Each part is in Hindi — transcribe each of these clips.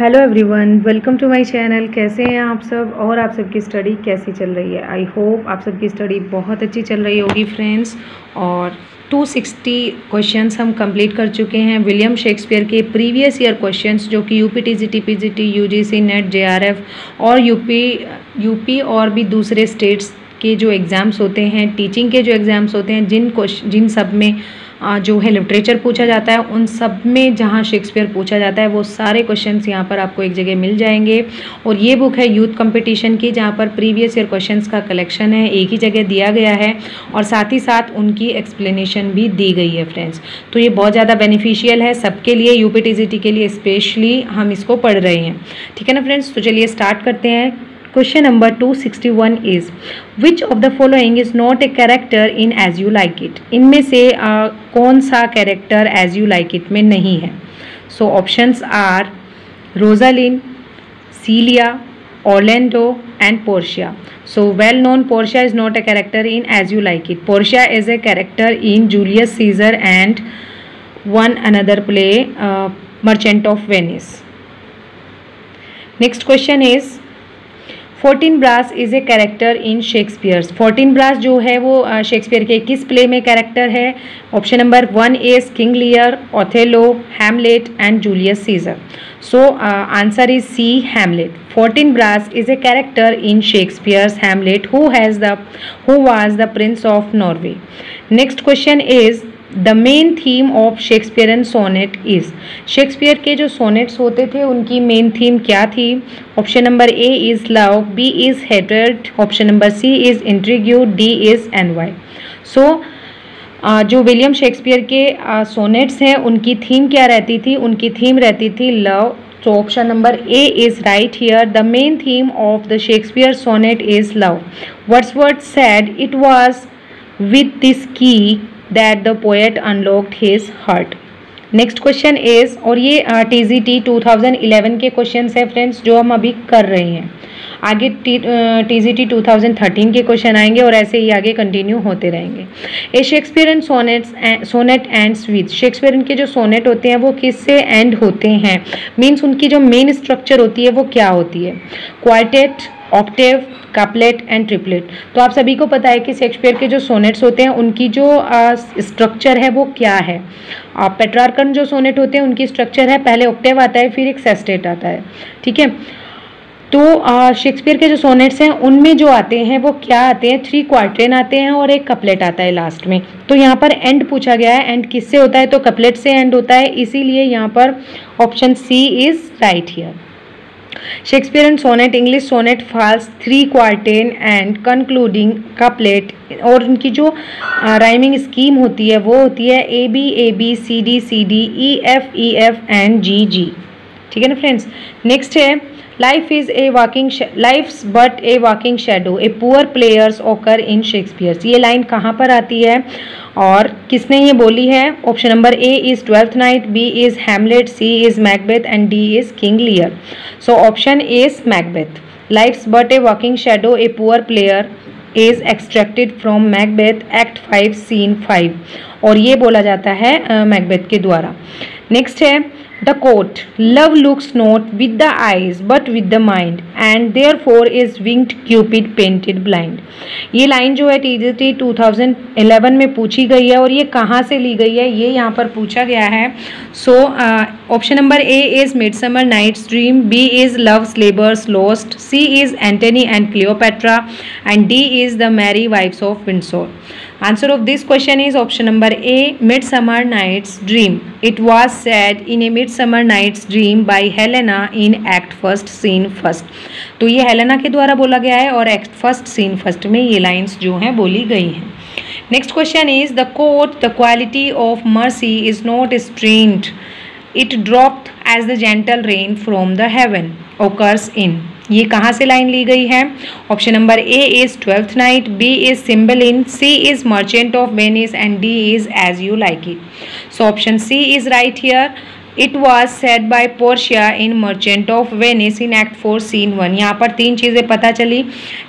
Hello everyone, welcome to my channel. कैसे हैं आप सब और आप सबकी स्टडी कैसी चल रही है? आई होप आप सबकी स्टडी बहुत अच्छी चल रही होगी फ्रेंड्स। और 260 क्वेश्चंस हम कंप्लीट कर चुके हैं विलियम शेक्सपियर के प्रीवियस ईयर क्वेश्चंस, जो कि UP TGT PGT UGC net JRF और यूपी और भी दूसरे स्टेट्स के जो एग्ज़ाम्स होते हैं, टीचिंग के जो एग्ज़ाम्स होते हैं, जिन सब में जो है लिटरेचर पूछा जाता है, उन सब में जहाँ शेक्सपियर पूछा जाता है वो सारे क्वेश्चंस यहाँ पर आपको एक जगह मिल जाएंगे। और ये बुक है यूथ कंपटीशन की, जहाँ पर प्रीवियस ईयर क्वेश्चंस का कलेक्शन है, एक ही जगह दिया गया है और साथ ही साथ उनकी एक्सप्लेनेशन भी दी गई है फ्रेंड्स। तो ये बहुत ज़्यादा बेनिफिशियल है सबके लिए, यूपी टीजीटी के लिए स्पेशली हम इसको पढ़ रहे हैं। ठीक है ना फ्रेंड्स, तो चलिए स्टार्ट करते हैं। Question number 261 is which of the following is not a character in As You Like It. इनमें से कौन सा character As You Like It में नहीं है? So options are Rosalind, Celia, Orlando and Portia. So well known Portia is not a character in As You Like It. Portia is a character in Julius Caesar and one another play Merchant of Venice. Next question is Fortinbras is a character in Shakespeare's. Fortinbras जो है वो शेक्सपियर के किस प्ले में कैरेक्टर है? Option number 1 is King Lear, Othello, Hamlet and Julius Caesar. So answer is C, Hamlet. Fortinbras is a character in Shakespeare's Hamlet who was the prince of Norway. Next question is the main theme of Shakespearean sonnet is. Shakespeare के जो सोनेट्स होते थे उनकी मेन थीम क्या थी? Option number A is love, B is hatred, option number C is intrigue, D is envy. So जो विलियम शेक्सपियर के सोनेट्स हैं उनकी थीम क्या रहती थी? उनकी थीम रहती थी love. So option number A is right here. The main theme of the Shakespeare sonnet is love. Wordsworth said it was with this key that the poet unlocked his heart. Next question is, और ये TGT 2011 के क्वेश्चन है फ्रेंड्स जो हम अभी कर रहे हैं। आगे TGT 2013 के क्वेश्चन आएंगे और ऐसे ही आगे कंटिन्यू होते रहेंगे। A Shakespearean sonnet ends with. Shakespearean के जो सोनेट होते हैं वो किससे एंड होते हैं? मीन्स उनकी जो मेन स्ट्रक्चर होती है वो क्या होती है? Quartet, Octave, couplet and triplet. तो आप सभी को पता है कि शेक्सपियर के जो सोनेट्स होते हैं उनकी जो स्ट्रक्चर है वो क्या है। पेट्रार्कन जो सोनेट होते हैं उनकी स्ट्रक्चर है, पहले ऑक्टेव आता है फिर एक सेस्टेट आता है। ठीक है, तो शेक्सपियर के जो सोनेट्स हैं उनमें जो आते हैं वो क्या आते हैं? 3 क्वार्टेन आते हैं और एक कपलेट आता है लास्ट में। तो यहाँ पर एंड पूछा गया है, एंड किससे होता है? तो कपलेट से एंड होता है, इसीलिए यहाँ पर option C is right here. Shakespearean sonnet English sonnet falls 3 quatrain and concluding couplet. और उनकी जो राइमिंग स्कीम होती है वो होती है A B C D E F and G. ठीक है ना फ्रेंड्स। नेक्स्ट है life's but a walking shadow, a poor players occur in Shakespeare. ये लाइन कहाँ पर आती है और किसने ये बोली है? Option number A is twelfth night, B is Hamlet, C is Macbeth and D is King Lear. So option is Macbeth. Life's but a walking shadow, a poor player is extracted from Macbeth act 5 scene 5, और ये बोला जाता है मैकबेथ के द्वारा। नेक्स्ट है the quote, love looks not with the eyes but with the mind and therefore is winged Cupid painted blind. ये लाइन जो है TGT 2011 में पूछी गई है और ये कहाँ से ली गई है ये यहाँ पर पूछा गया है। So option number A is Midsummer Night's Dream, B is love's labour's lost, C is Antony and Cleopatra and D is the Merry Wives of Windsor. Answer of this question is option number A, Midsummer Night's Dream. It was said in a Midsummer Night's Dream by Helena in Act 1 Scene 1. तो ये हेलेना के द्वारा बोला गया है और Act 1 Scene 1 में ये लाइन्स जो हैं बोली गई हैं। Next question is the quote, the quality of mercy is not strained, it dropped as the gentle rain from the heaven occurs in. ये कहाँ से लाइन ली गई है? Option number A is twelfth night, B is Cymbeline, C is Merchant of Venice and D is As You Like It. So option C is right here. It was said by Portia in Merchant of Venice in act 4 scene 1। यहाँ पर 3 चीज़ें पता चली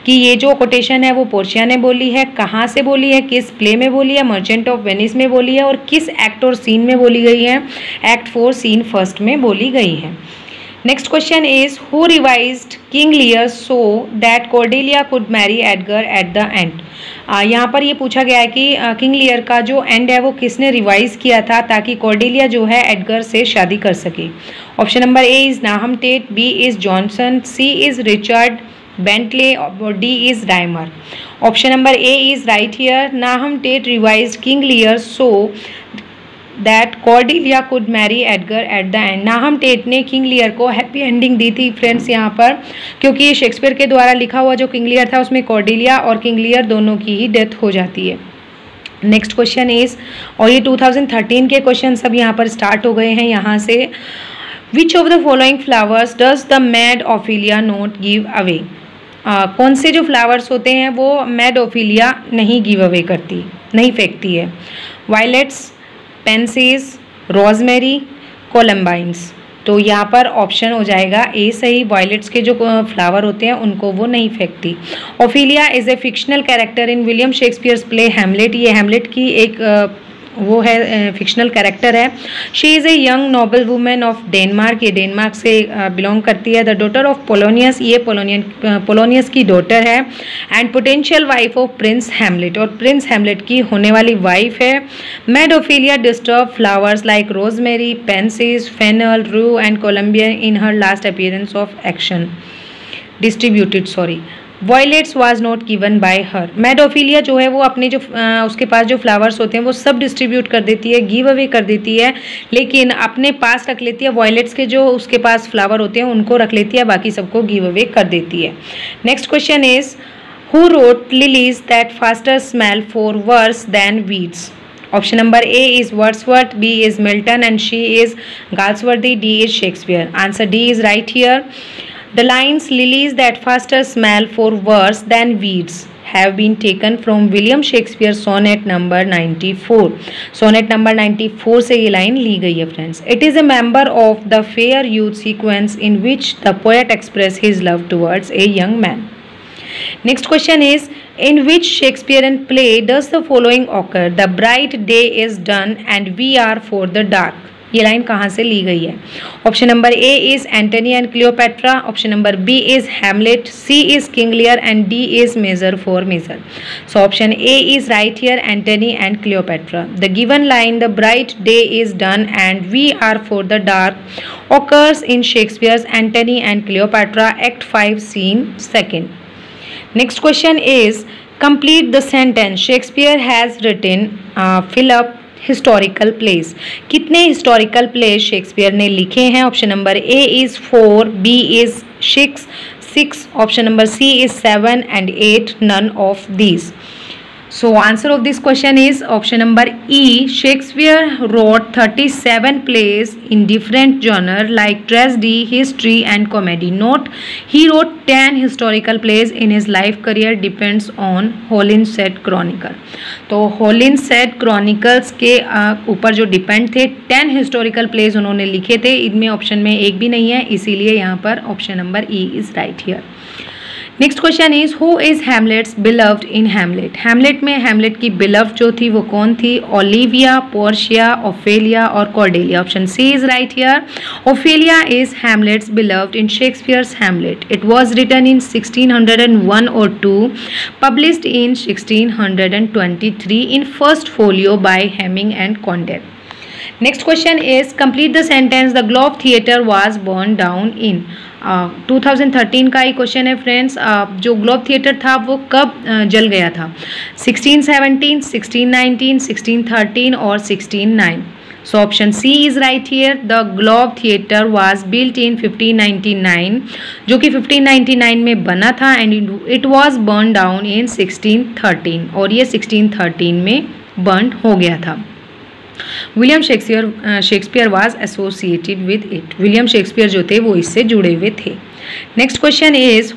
कि ये जो कोटेशन है वो पोर्शिया ने बोली है, कहाँ से बोली है, किस प्ले में बोली है, मर्चेंट ऑफ वेनिस में बोली है और किस एक्ट और सीन में बोली गई है? एक्ट 4 सीन 1 में बोली गई है। Next question is who revised King Lear so that Cordelia could marry Edgar at the and. यहाँ पर ये पूछा गया है कि किंग लियर का जो एंड है वो किसने रिवाइज किया था ताकि कॉर्डेलिया जो है एडगर से शादी कर सके। Option number A is Nahum Tate, B is Johnson, C is Richard Bentley और D is Dymer. Option number A is right here, Nahum Tate revised King Lear so that Cordelia could marry Edgar at the end. Nahum Tate ने किंग लियर को हैप्पी एंडिंग दी थी फ्रेंड्स यहाँ पर, क्योंकि ये शेक्सपियर के द्वारा लिखा हुआ जो किंग लियर था उसमें कॉर्डेलिया और किंग लियर दोनों की ही डेथ हो जाती है। नेक्स्ट क्वेश्चन इज, और ये 2013 के क्वेश्चन सब यहाँ पर स्टार्ट हो गए हैं यहाँ से। Which of the following flowers does the mad Ophelia not give away. कौन से जो फ्लावर्स होते हैं वो मैड ऑफिलिया नहीं गिव अवे करती, नहीं फेंकती है। Violets, pansies, rosemary, columbines. तो यहाँ पर ऑप्शन हो जाएगा ए सही, वायलेट्स के जो फ्लावर होते हैं उनको वो नहीं फेंकती। Ophelia is a fictional character in William Shakespeare's play Hamlet. ये हैमलेट की एक वो है फिक्शनल कैरेक्टर है। She is a young noble woman of Denmark, ये डेनमार्क से बिलोंग करती है। द डॉटर ऑफ पोलोनियस, ये पोलोनियस की डॉटर है। And potential wife of Prince Hamlet, और प्रिंस हैमलेट की होने वाली वाइफ है। Mad Ophelia distributes flowers like rosemary, pansies, fennel, रू and Colombia in her last appearance of action distributed violates was not given by her. Mad Ophelia जो है वो अपने जो उसके पास जो फ्लावर्स होते हैं वो सब डिस्ट्रीब्यूट कर देती है, गिव अवे कर देती है, लेकिन अपने पास रख लेती है। वॉयलेट्स के जो उसके पास फ्लावर होते हैं उनको रख लेती है, बाकी सबको गिव अवे कर देती है। Next question is who wrote lilies that fester smell far worse than weeds. Option number A is Wordsworth, B is Milton and C is Galsworthy, D is Shakespeare. Answer D is right here. The lines lilies that faster smell for worse than weeds have been taken from William Shakespeare sonnet number 94. Sonnet number 94 से ये लाइन ली गई है friends. It is a member of the fair youth sequence in which the poet expresses his love towards a young man. Next question is, in which Shakespearean play does the following occur? The bright day is done and we are for the dark. ये लाइन कहाँ से ली गई है? Option number A is Antony and Cleopatra, option number B is Hamlet, C is King Lear and D is measure for measure. So option A is right here, Antony and Cleopatra. The given line the bright day is done and we are for the dark occurs in Shakespeare's Antony and Cleopatra Act 5 Scene 2. Next question is, complete the sentence Shakespeare has written, fill up historical place. कितने हिस्टोरिकल प्लेस शेक्सपियर ने लिखे हैं? Option number A is 4, B is 6, option number C is 7 and 8, none of these. So answer of this question is option number E. Shakespeare wrote 37 plays in different genre like tragedy, history and comedy. Note, he wrote 10 historical plays in his life career depends on Holinshed Chronicle. तो Holinshed Chronicles के ऊपर जो डिपेंड थे 10 historical plays उन्होंने लिखे थे। इनमें ऑप्शन में एक भी नहीं है, इसीलिए यहाँ पर option number E is right here. Next question is who is Hamlet's beloved in Hamlet. Hamlet में हैमलेट की बिलव्ड जो थी वो कौन थी? ओलिविया, पोर्शिया, ओफेलिया और Cordelia. Option C is right here. Ophelia is Hamlet's beloved in Shakespeare's Hamlet. It was written in 1601 और 2, published in 1623 in first folio by Hemming and Condell. Next question is, complete the sentence the Globe Theatre was burned down in. 2013 का ही क्वेश्चन है फ्रेंड्स। जो ग्लोब थिएटर था वो कब जल गया था? 1617, 1619, 1613 और 1609। So option C is right here. The Globe theatre was built in 1599, जो कि 1599 में बना था, and it was burn down in 1613, और ये 1613 में बर्न हो गया था। William Shakespeare was associated with it. William Shakespeare जो थे वो इससे जुड़े हुए थे। Next question is,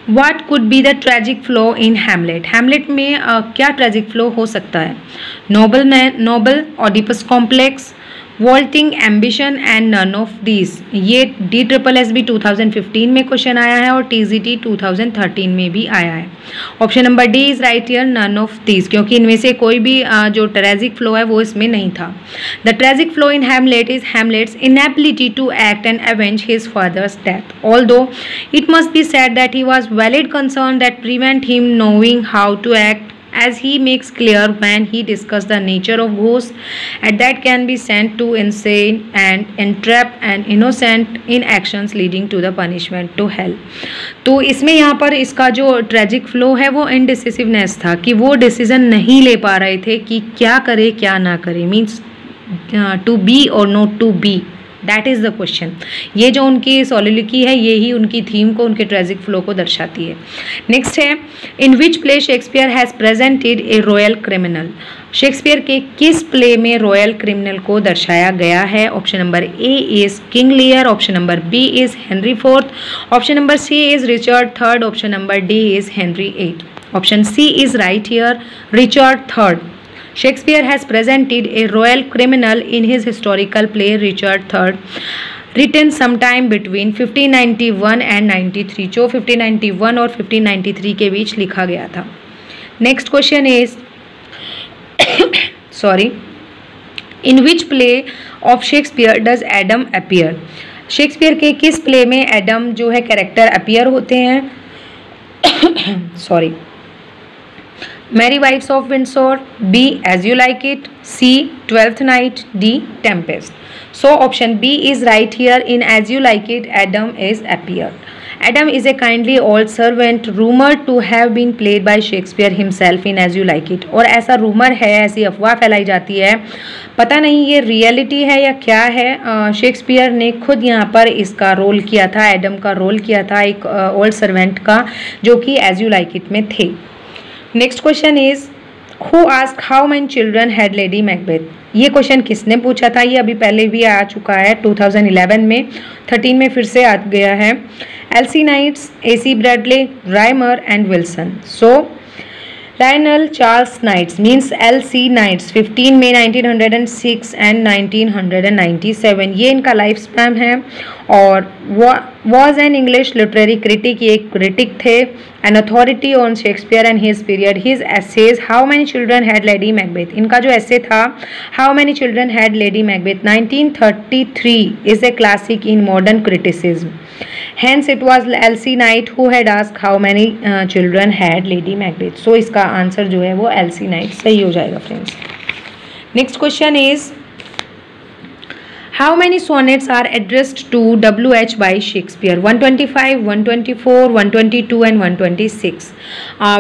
what could be the tragic flaw in Hamlet. Hamlet में क्या ट्रेजिक फ्लो हो सकता है? Noble Oedipus complex, vaulting, ambition and none of this. ये DSSB 2015 में क्वेश्चन आया है और TGT 2013 में भी आया है। Option number D is right here, none of this, क्योंकि इनमें से कोई भी जो ट्रेजिक फ्लो है वो इसमें नहीं था। The tragic flaw in Hamlet is Hamlet's inability to act and avenge his father's death, although it must be said that he was valid concern that prevent him knowing how to act, as he makes clear when he discusses the nature of ghosts and that can be sent to insane and entrap an innocent in actions leading to the punishment to hell। तो इसमें यहाँ पर इसका जो ट्रेजिक फ्लो है वो इनडिसिसिवनेस था कि वो डिसीजन नहीं ले पा रहे थे कि क्या करे क्या ना करे, means to be or not to be, that is the question. ये जो उनकी सोलिलिकी है ये ही उनकी थीम को, उनके ट्रेजिक फ्लो को दर्शाती है। नेक्स्ट है, in which play Shakespeare has presented a royal criminal. Shakespeare के किस प्ले में रॉयल क्रिमिनल को दर्शाया गया है? Option number A is King Lear, option number B is Henry fourth, option number C is Richard third, option number D is Henry eight. Option C is right here, Richard third. Shakespeare has presented a royal criminal in his historical play Richard III, written sometime between 1591 and 93, जो 1591 और 1593 के बीच लिखा गया था। Next question is sorry, in which play of Shakespeare does Adam appear. Shakespeare के किस प्ले में एडम जो है कैरेक्टर अपीयर होते हैं? Sorry, Merry Wives of Windsor, B As You Like It, C Twelfth Night, D Tempest। So option B is right here, in As You Like It Adam is appeared। Adam is a kindly old servant rumored to have been played by Shakespeare himself in As You Like It। और ऐसा रूमर है, ऐसी अफवाह फैलाई जाती है, पता नहीं ये रियलिटी है या क्या है। शेक्सपियर ने खुद यहाँ पर इसका रोल किया था, एडम का रोल किया था एक ओल्ड सर्वेंट का, जो कि As You Like It में थे। Next question is, who asked how many children had Lady Macbeth. ये क्वेश्चन किसने पूछा था? ये अभी पहले भी आ चुका है 2011 में, 13 में फिर से आ गया है। LC Knights, AC Bradley, Rymer and Wilson. So Lionel Charles Knights means LC Knights 15 मई 1906 एंड 1997, ये इनका लाइफ स्पैन है। और was an English literary critic, ये एक क्रिटिक थे, an authority on Shakespeare and his period. His essays how many children had Lady Macbeth, इनका जो एसे था how many children had Lady Macbeth 1933 is a classic in modern criticism. Hence it was Elsie Knight who had asked how many children had Lady Macbeth। So इसका आंसर जो है वो Elsie Knight सही हो जाएगा friends. Next question is, how many sonnets are addressed to W.H. by Shakespeare? 125, 124, 122 and 126।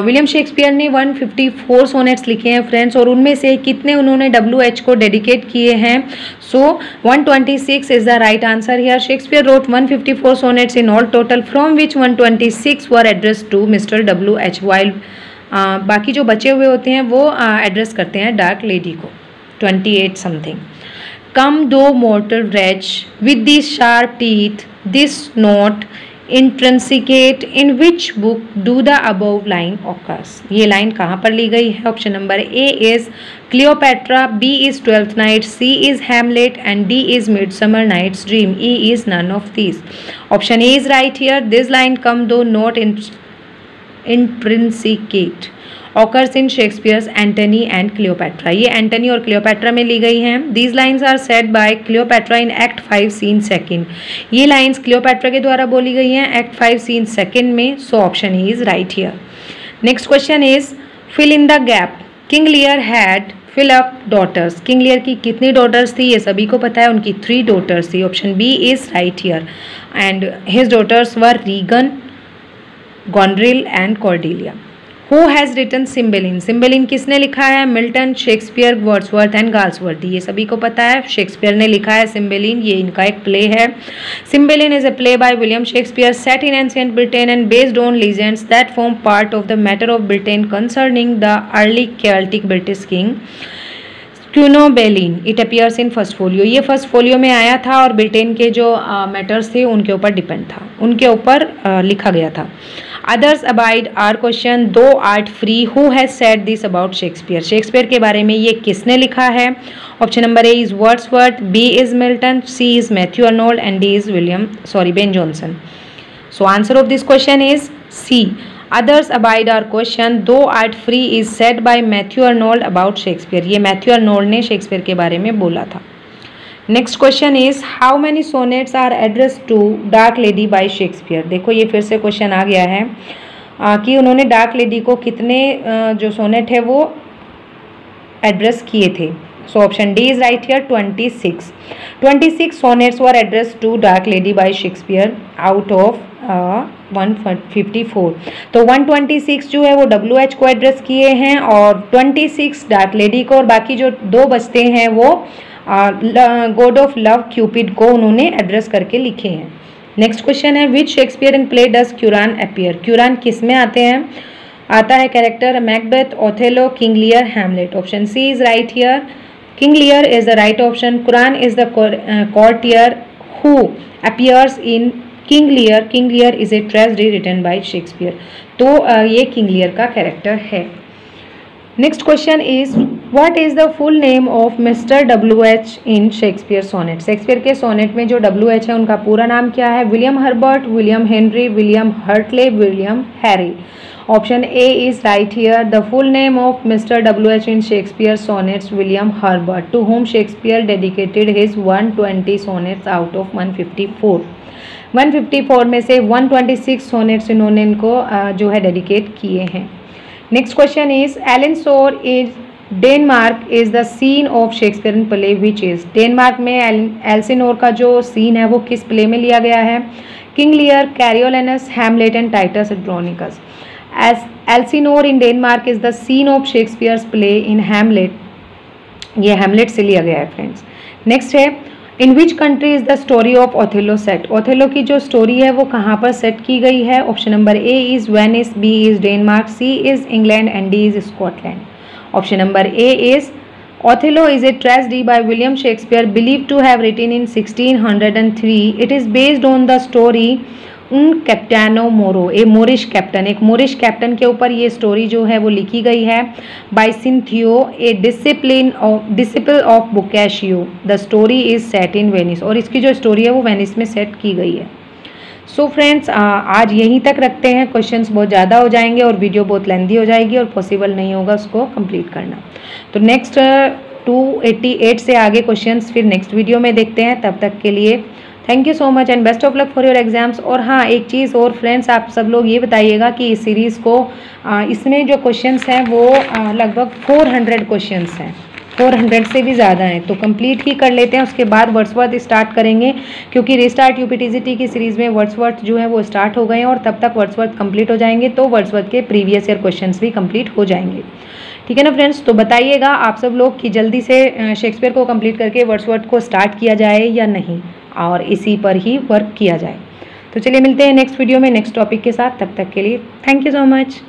William Shakespeare ने 154 सोनेट्स लिखे हैं फ्रेंड्स, और उनमें से कितने उन्होंने W.H. को डेडिकेट किए हैं? So 126 is the right answer here. Shakespeare wrote 154 sonnets in all total, from which 126 were addressed to mister W.H. While बाकी जो बचे हुए होते हैं वो एड्रेस करते हैं डार्क लेडी को, 28 something. Come thou mortal wretch with these sharp teeth, this note intrinsicate, in which book do the above line occurs? ये लाइन कहाँ पर ली गई है? Option number A is Cleopatra, B is Twelfth Night, C is Hamlet and D is Midsummer Night's Dream, E is none of these। Option A is right here, this line come though not intrinsicate occurs in Shakespeare's Antony and Cleopatra। ये एंटनी और क्लियोपैट्रा में ली गई हैं। These lines are said by Cleopatra in Act 5 Scene 2। ये लाइन्स क्लियोपैट्रा के द्वारा बोली गई हैं Act 5 Scene 2 में। So option E is right here. Next question is, fill in the gap. King Lear had fill up daughters. King Lear की कितनी डॉटर्स थी? ये सभी को पता है, उनकी 3 डॉटर्स थी। Option B is right here and his daughters were Regan, Goneril and Cordelia. Who has written Cymbeline? Cymbeline किसने लिखा है? Milton, Shakespeare, Wordsworth and Galsworthy. ये सभी को पता है, शेक्सपियर ने लिखा है Cymbeline, ये इनका एक प्ले है। Cymbeline is a play by William Shakespeare set in ancient Britain and based on legends that form part of the matter of Britain concerning the early Celtic British king Cunobeline it appears in first folio, ये फर्स्ट फोलियो में आया था और ब्रिटेन के जो मैटर्स थे उनके ऊपर डिपेंड था, उनके ऊपर लिखा गया था। Others abide our question thou art free, who has said this about Shakespeare, Shakespeare के बारे में ये किसने लिखा है? Option number A is Wordsworth, B is Milton, C is Matthew Arnold and D is Ben Jonson. So answer of this question is C, Others abide our question, though art free is said by Matthew Arnold about Shakespeare, ये मैथ्यू अर्नोल्ड ने शेक्सपियर के बारे में बोला था। Next question is how many sonnets are address to dark lady by Shakespeare. देखो ये फिर से क्वेश्चन आ गया है कि उन्होंने डार्क लेडी को कितने जो सोनेट है वो एड्रेस किए थे। So option D is right here, 26। 26 sonnets were address to dark lady by Shakespeare out of 154। तो 126 जो है वो WH को एड्रेस किए हैं और 26 डार्क लेडी को, और बाकी जो दो बचते हैं वो गॉड ऑफ लव क्यूपिड को उन्होंने एड्रेस करके लिखे हैं। नेक्स्ट क्वेश्चन है which Shakespearean play does Curan appear, Curan किस में आते हैं? आता है character Macbeth, Othello, King Lear, Hamlet. Option C is right here, King Lear is the right option. Curan is the courtier who appears in King Lear, King Lear is a tragedy written by Shakespeare. तो ये किंग लियर का कैरेक्टर है। Next question is what is the full name of mister WH in Shakespeare sonnet, Shakespeare के सोनेट में जो WH है उनका पूरा नाम क्या है? William Herbert, William Henry, William Hartley, William Harry. Option A is right here, the full name of mister WH in Shakespeare sonnets William Herbert, to whom Shakespeare dedicated his 120 सोनेट्स आउट ऑफ 154। 154 में से 126 सोनेट्स इन्होंने इनको जो है डेडिकेट किए हैं। Next question is Elsinore is Denmark is the scene of Shakespearean play which is, Denmark में एल्सिनोर का जो सीन है वो किस प्ले में लिया गया है? King Lear, Coriolanus, Hamlet and Titus Andronicus. Elsinore in Denmark is the scene of Shakespeare's play in Hamlet, ये हैमलेट से लिया गया है फ्रेंड्स। नेक्स्ट है in which country is the story of Othello set, Othello की जो स्टोरी है वो कहाँ पर सेट की गई है? Option number A is Venice, B is Denmark, C is England and D is Scotland. Option number A is Othello is a tragedy by William Shakespeare believed to have written in 1603। It is based on the story Un Capitano मोरो, ए मोरिश कैप्टन, एक मोरिश कैप्टन के ऊपर ये स्टोरी जो है वो लिखी गई है by Cinthio, a disciple of Boccaccio. The story is set in Venice, और इसकी जो स्टोरी है वो वेनिस में सेट की गई है। सो फ्रेंड्स आज यहीं तक रखते हैं, क्वेश्चंस बहुत ज़्यादा हो जाएंगे और वीडियो बहुत लेंदी हो जाएगी और पॉसिबल नहीं होगा उसको कंप्लीट करना। तो नेक्स्ट 288 से आगे क्वेश्चंस फिर नेक्स्ट वीडियो में देखते हैं। तब तक के लिए thank you so much and best of luck for your exams. और हाँ एक चीज़ और फ्रेंड्स, आप सब लोग ये बताइएगा कि इस सीरीज़ को इसमें जो क्वेश्चंस हैं वो लगभग 400 क्वेश्चंस हैं, 400 से भी ज़्यादा हैं, तो कंप्लीट ही कर लेते हैं। उसके बाद वर्ड्सवर्थ स्टार्ट करेंगे क्योंकि रिस्टार्ट यूपीटीजीटी की सीरीज़ में वर्ड्सवर्थ जो है वो स्टार्ट हो गए हैं और तब तक वर्ड्सवर्थ कंप्लीट हो जाएंगे तो वर्ड्सवर्थ के प्रीवियस ईयर क्वेश्चंस भी कंप्लीट हो जाएंगे। ठीक है ना फ्रेंड्स, तो बताइएगा आप सब लोग कि जल्दी से शेक्सपियर को कंप्लीट करके वर्ड्सवर्थ को स्टार्ट किया जाए या नहीं, और इसी पर ही वर्क किया जाए। तो चलिए मिलते हैं नेक्स्ट वीडियो में नेक्स्ट टॉपिक के साथ, तब तक के लिए थैंक यू सो मच।